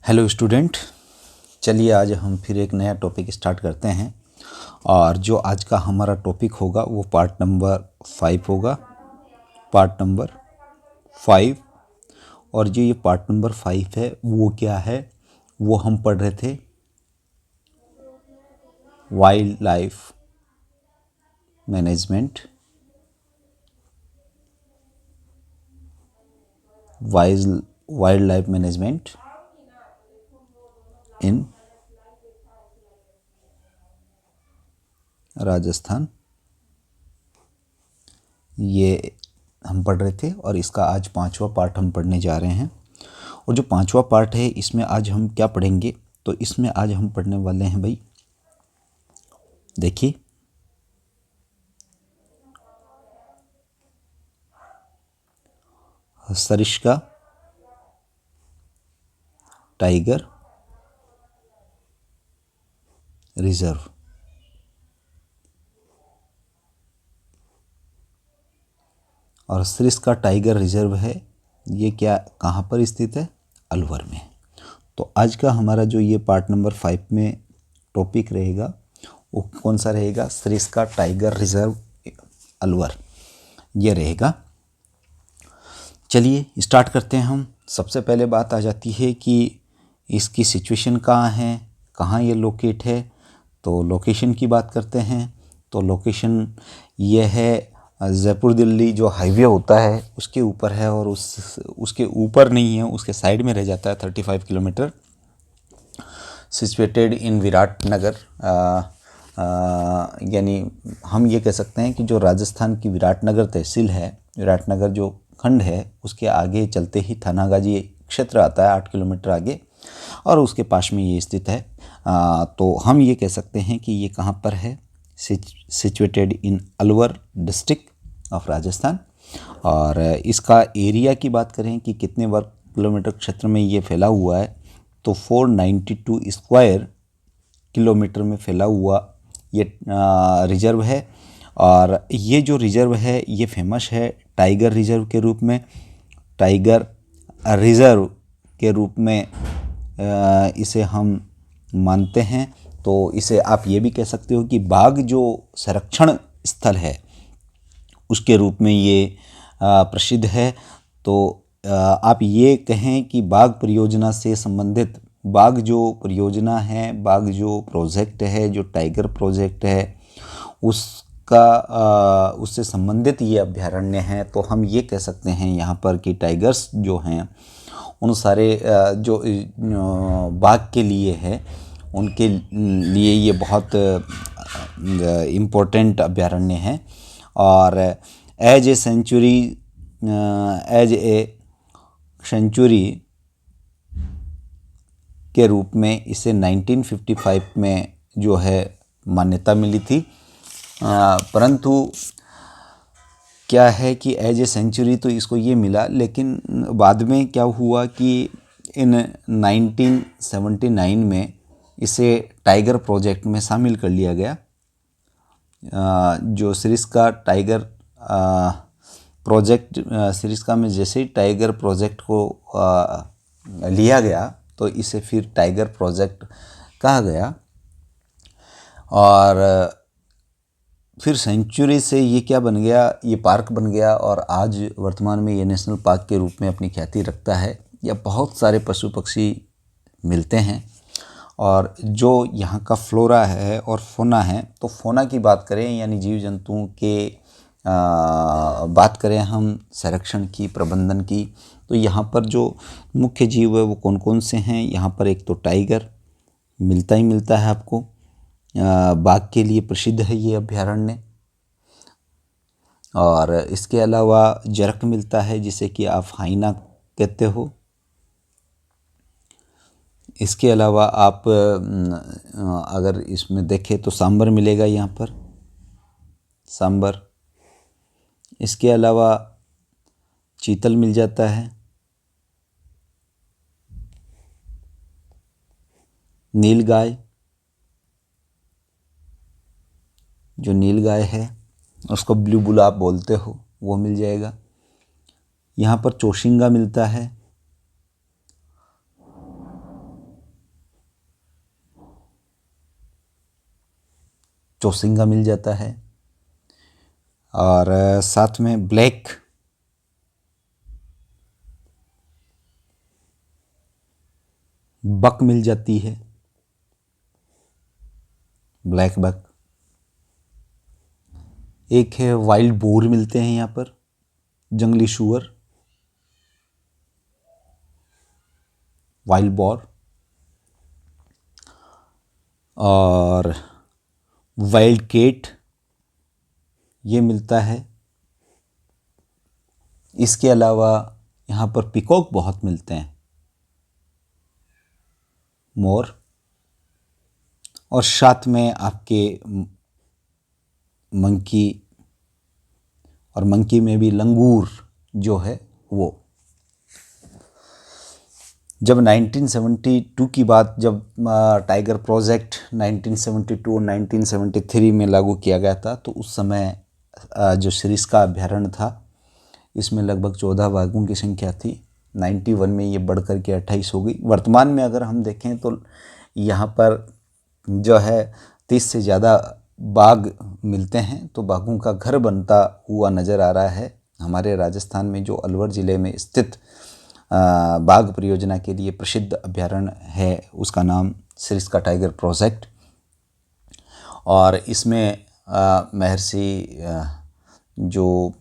Hello student, चलिए आज हम फिर एक नया टॉपिक स्टार्ट करते हैं। और जो आज का हमारा टॉपिक होगा वो पार्ट नंबर 5 होगा। Part number 5। और जो ये पार्ट नंबर 5 है वो क्या है, वो हम पढ़ रहे थे wild life management. Wild life management in Rajasthan, ये हम पढ़ रहे थे। और इसका आज 5वां पार्ट हम पढ़ने जा रहे हैं। और जो 5वां पार्ट है इसमें आज हम क्या पढ़ेंगे, तो इसमें आज हम पढ़ने वाले हैं भाई, देखिए सरिस्का टाइगर रिजर्व। और सरिस्का टाइगर रिजर्व है ये क्या, कहाँ पर स्थित है, अलवर में। तो आज का हमारा जो ये पार्ट नंबर 5 में टॉपिक रहेगा वो कौन सा रहेगा, सरिस्का टाइगर रिजर्व अलवर, ये रहेगा। चलिए स्टार्ट करते हैं हम। सबसे पहले बात आ जाती है कि इसकी सिचुएशन कहाँ है, कहाँ ये लोकेट है। तो लोकेशन की बात करते हैं। तो लोकेशन ये है जयपुर दिल्ली जो हाईवे होता है उसके ऊपर है, और उसके ऊपर नहीं है, उसके साइड में रह जाता है 35 किलोमीटर। सिचुएटेड इन विराट नगर, यानी हम ये कह सकते हैं कि जो राजस्थान की विराट नगर तहसील है, विराट नगर जो खंड है उसके आगे चलते ही थानागाजी क्षेत्र आता है 8 किलोमीटर आगे, और उसके पास में ये स्थित है। तो हम ये कह सकते हैं कि ये कहाँ पर है, situated in Alwar district of Rajasthan. और इसका एरिया की बात करें कि कितने वर्ग किलोमीटर क्षेत्र में ये फैला हुआ है, तो 492 स्क्वायर किलोमीटर में फैला हुआ ये रिजर्व है। और ये जो रिजर्व है ये फेमस है टाइगर रिजर्व के रूप में, टाइगर रिजर्व के रूप में इसे हम मानते हैं। तो इसे आप ये भी कह सकते हो कि बाघ जो संरक्षण स्थल है उसके रूप में ये प्रसिद्ध है। तो आप ये कहें कि बाघ परियोजना से संबंधित, बाघ जो परियोजना है, बाघ जो प्रोजेक्ट है, जो टाइगर प्रोजेक्ट है उससे संबंधित ये अभ्यारण्य है। तो हम ये कह सकते हैं यहाँ पर कि टाइगर्स जो हैं उन सारे जो बाघ के लिए है उनके लिए ये बहुत इम्पोर्टेंट अभ्यारण्य है। और एज ए सेंचुरी के रूप में इसे 1955 में जो है मान्यता मिली थी। परंतु क्या है कि एज ए सेंचुरी तो इसको ये मिला, लेकिन बाद में क्या हुआ कि इन 1979 में इसे टाइगर प्रोजेक्ट में शामिल कर लिया गया। जो सरिस्का टाइगर प्रोजेक्ट, सरिस्का में जैसे ही टाइगर प्रोजेक्ट को लिया गया तो इसे फिर टाइगर प्रोजेक्ट कहा गया। और फिर सेंचुरी से ये क्या बन गया, ये पार्क बन गया, और आज वर्तमान में ये नेशनल पार्क के रूप में अपनी ख्याति रखता है। या बहुत सारे पशु पक्षी मिलते हैं। और जो यहाँ का फ्लोरा है और फोना है, तो फोना की बात करें यानी जीव जंतुओं के बात करें हम संरक्षण की, प्रबंधन की, तो यहाँ पर जो मुख्य जीव है वो कौन कौन से हैं। यहाँ पर एक तो टाइगर मिलता ही मिलता है आपको, बाघ के लिए प्रसिद्ध है ये अभ्यारण्य। और इसके अलावा जरक मिलता है जिसे कि आप हाइना कहते हो। इसके अलावा आप अगर इसमें देखें तो सांबर मिलेगा यहाँ पर, सांबर। इसके अलावा चीतल मिल जाता है, नीलगाय, जो नीलगाय है उसको ब्लू बुल आप बोलते हो, वो मिल जाएगा। यहाँ पर चौशिंगा मिलता है, चौसिंगा मिल जाता है, और साथ में ब्लैक बक मिल जाती है, ब्लैक बक। एक है वाइल्ड बोर मिलते हैं यहाँ पर, जंगली सूअर, वाइल्ड बोर, और वाइल्ड केट ये मिलता है। इसके अलावा यहाँ पर पिकॉक बहुत मिलते हैं, मोर, और साथ में आपके मंकी, और मंकी में भी लंगूर जो है वो। जब 1972 की बात, जब टाइगर प्रोजेक्ट 1972 और 1973 में लागू किया गया था, तो उस समय जो सरिस्का अभ्यारण्य था, इसमें लगभग 14 बाघों की संख्या थी। 91 में ये बढ़ कर के 28 हो गई। वर्तमान में अगर हम देखें तो यहाँ पर जो है 30 से ज़्यादा बाघ मिलते हैं। तो बाघों का घर बनता हुआ नज़र आ रहा है। हमारे राजस्थान में जो अलवर ज़िले में स्थित बाघ परियोजना के लिए प्रसिद्ध अभ्यारण्य है, उसका नाम सरिस्का टाइगर प्रोजेक्ट, और इसमें महर्षि जो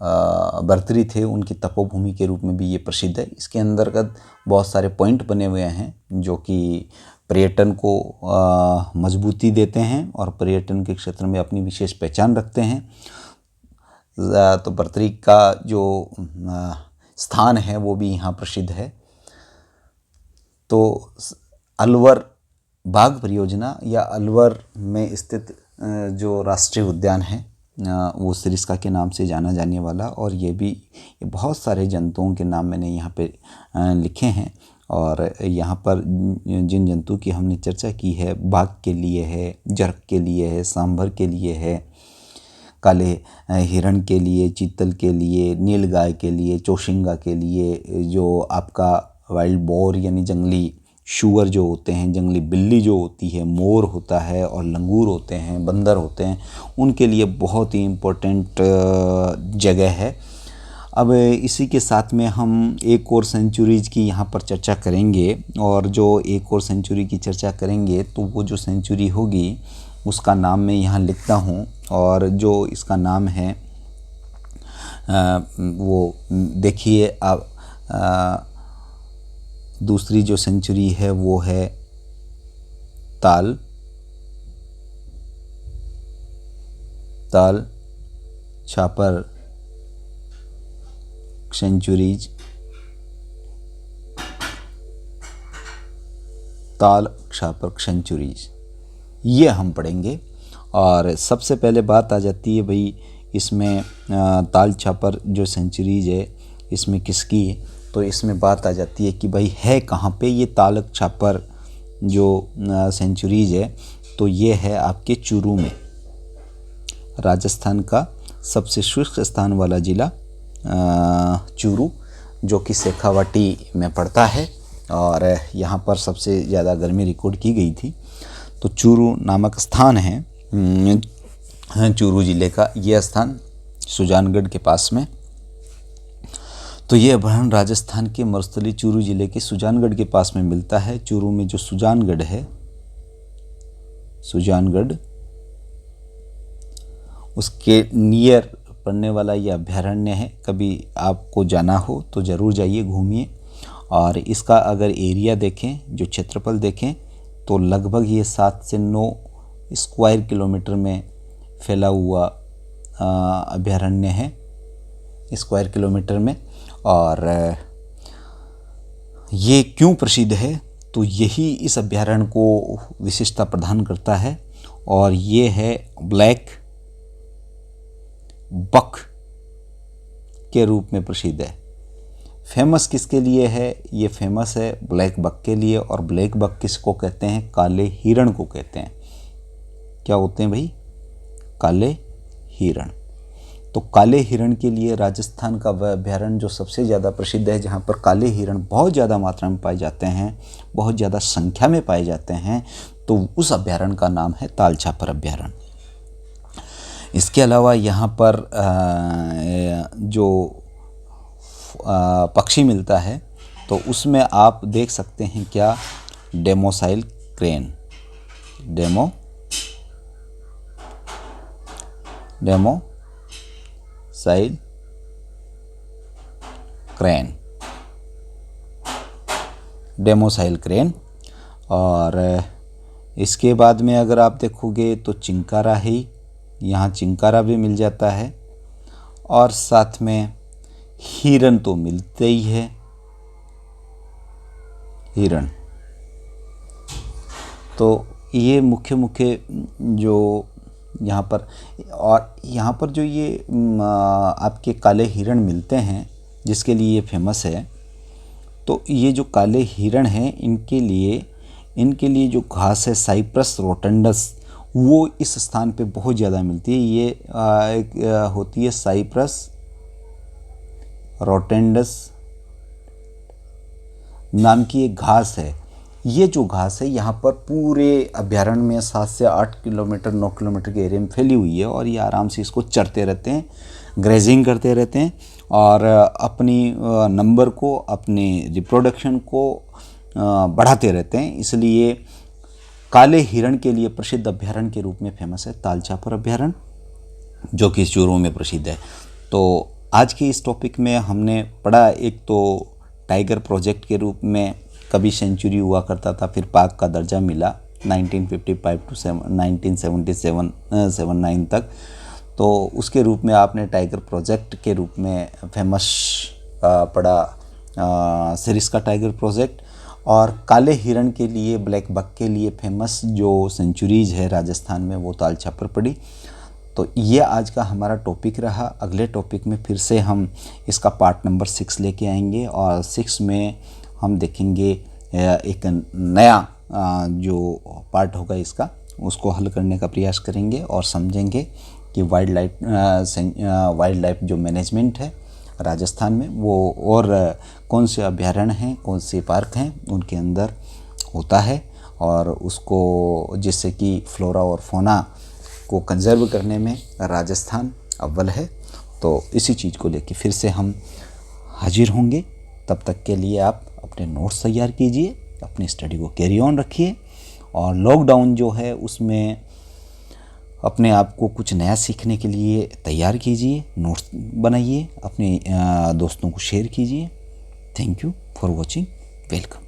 भर्तृहरि थे उनकी तपोभूमि के रूप में भी ये प्रसिद्ध है। इसके अंतर्गत बहुत सारे पॉइंट बने हुए हैं जो कि पर्यटन को मजबूती देते हैं और पर्यटन के क्षेत्र में अपनी विशेष पहचान रखते हैं। तो भर्तृहरि का जो स्थान है वो भी यहाँ प्रसिद्ध है। तो अलवर बाघ परियोजना या अलवर में स्थित जो राष्ट्रीय उद्यान है वो सरिस्का के नाम से जाना जाने वाला, और ये बहुत सारे जंतुओं के नाम मैंने यहाँ पे लिखे हैं। और यहाँ पर जिन जंतु की हमने चर्चा की है, बाघ के लिए है, जरक के लिए है, सांभर के लिए है, काले हिरण के लिए, चीतल के लिए, नीलगाय के लिए, चौशिंगा के लिए, जो आपका वाइल्ड बोर यानी जंगली सूअर जो होते हैं, जंगली बिल्ली जो होती है, मोर होता है, और लंगूर होते हैं, बंदर होते हैं, उनके लिए बहुत ही इम्पोर्टेंट जगह है। अब इसी के साथ में हम एक और सेंचुरीज़ की यहाँ पर चर्चा करेंगे, और जो एक और सेंचुरी की चर्चा करेंगे तो वो जो सेंचुरी होगी उसका नाम मैं यहाँ लिखता हूँ, और जो इसका नाम है वो देखिए आप। दूसरी जो सेंचुरी है वो है ताल छापर सेंचुरीज, ताल छापर सेंचुरीज, ये हम पढ़ेंगे। और सबसे पहले बात आ जाती है भाई इसमें ताल छापर जो सेंचुरीज है इसमें किसकी है। तो इसमें बात आ जाती है कि भाई है कहाँ पे ये ताल छापर जो सेंचुरीज है। तो ये है आपके चूरू में, राजस्थान का सबसे शुष्क स्थान वाला ज़िला चूरू, जो कि शेखावाटी में पड़ता है, और यहाँ पर सबसे ज़्यादा गर्मी रिकॉर्ड की गई थी। तो चूरू नामक स्थान है चूरू ज़िले का, ये स्थान सुजानगढ़ के पास में। तो ये अभयारण्य राजस्थान के मरुस्थली चूरू ज़िले के सुजानगढ़ के पास में मिलता है। चूरू में जो सुजानगढ़ है, सुजानगढ़ उसके नियर पड़ने वाला ये अभयारण्य है। कभी आपको जाना हो तो ज़रूर जाइए, घूमिए। और इसका अगर एरिया देखें, जो क्षेत्रफल देखें, तो लगभग ये 7 से 9 स्क्वायर किलोमीटर में फैला हुआ अभयारण्य है, स्क्वायर किलोमीटर में। और ये क्यों प्रसिद्ध है, तो यही इस अभयारण्य को विशेषता प्रदान करता है, और ये है ब्लैक बक के रूप में प्रसिद्ध है। फेमस किसके लिए है, ये फेमस है ब्लैक बक के लिए। और ब्लैक बक किसको कहते हैं, काले हिरण को कहते हैं। क्या होते हैं भाई, काले हिरण। तो काले हिरण के लिए राजस्थान का वह अभ्यारण्य जो सबसे ज़्यादा प्रसिद्ध है, जहाँ पर काले हिरण बहुत ज़्यादा मात्रा में पाए जाते हैं, बहुत ज़्यादा संख्या में पाए जाते हैं, तो उस अभ्यारण्य का नाम है ताल छापर अभ्यारण्य। इसके अलावा यहाँ पर जो पक्षी मिलता है तो उसमें आप देख सकते हैं क्या, डेमोसाइल क्रेन, डेमोसाइल क्रेन। और इसके बाद में अगर आप देखोगे तो चिंकारा है, यहाँ चिंकारा भी मिल जाता है, और साथ में हिरन तो मिलते ही है, हिरन। तो ये मुख्य जो यहाँ पर, और यहाँ पर जो ये आपके काले हिरण मिलते हैं जिसके लिए ये फेमस है, तो ये जो काले हिरण हैं इनके लिए जो घास है साइप्रस रोटंडस, वो इस स्थान पे बहुत ज़्यादा मिलती है। ये होती है साइप्रस रोटेंडस नाम की एक घास है। ये जो घास है यहाँ पर पूरे अभ्यारण्य में 7 से 8 किलोमीटर 9 किलोमीटर के एरिया में फैली हुई है, और ये आराम से इसको चरते रहते हैं, ग्रेजिंग करते रहते हैं, और अपनी नंबर को, अपनी रिप्रोडक्शन को बढ़ाते रहते हैं। इसलिए काले हिरण के लिए प्रसिद्ध अभ्यारण्य के रूप में फेमस है ताल छापर अभ्यारण्य, जो कि चूरू में प्रसिद्ध है। तो आज के इस टॉपिक में हमने पढ़ा, एक तो टाइगर प्रोजेक्ट के रूप में कभी सेंचुरी हुआ करता था, फिर पाक का दर्जा मिला 1955 टू 1979 तक, तो उसके रूप में आपने टाइगर प्रोजेक्ट के रूप में फेमस पढ़ा सरिस्का टाइगर प्रोजेक्ट, और काले हिरण के लिए, ब्लैक बक के लिए फेमस जो सेंचुरीज है राजस्थान में, वो ताल छापर पड़ी। तो ये आज का हमारा टॉपिक रहा। अगले टॉपिक में फिर से हम इसका पार्ट नंबर 6 लेके आएंगे, और 6 में हम देखेंगे एक नया जो पार्ट होगा इसका, उसको हल करने का प्रयास करेंगे और समझेंगे कि वाइल्ड लाइफ जो मैनेजमेंट है राजस्थान में, वो और कौन से अभ्यारण्य हैं, कौन से पार्क हैं उनके अंदर होता है, और उसको जिससे कि फ्लोरा और फोना को कंजर्व करने में राजस्थान अव्वल है। तो इसी चीज़ को लेके फिर से हम हाजिर होंगे। तब तक के लिए आप अपने नोट्स तैयार कीजिए, अपनी स्टडी को कैरी ऑन रखिए, और लॉकडाउन जो है उसमें अपने आप को कुछ नया सीखने के लिए तैयार कीजिए, नोट्स बनाइए, अपने दोस्तों को शेयर कीजिए। Thank you for watching, welcome.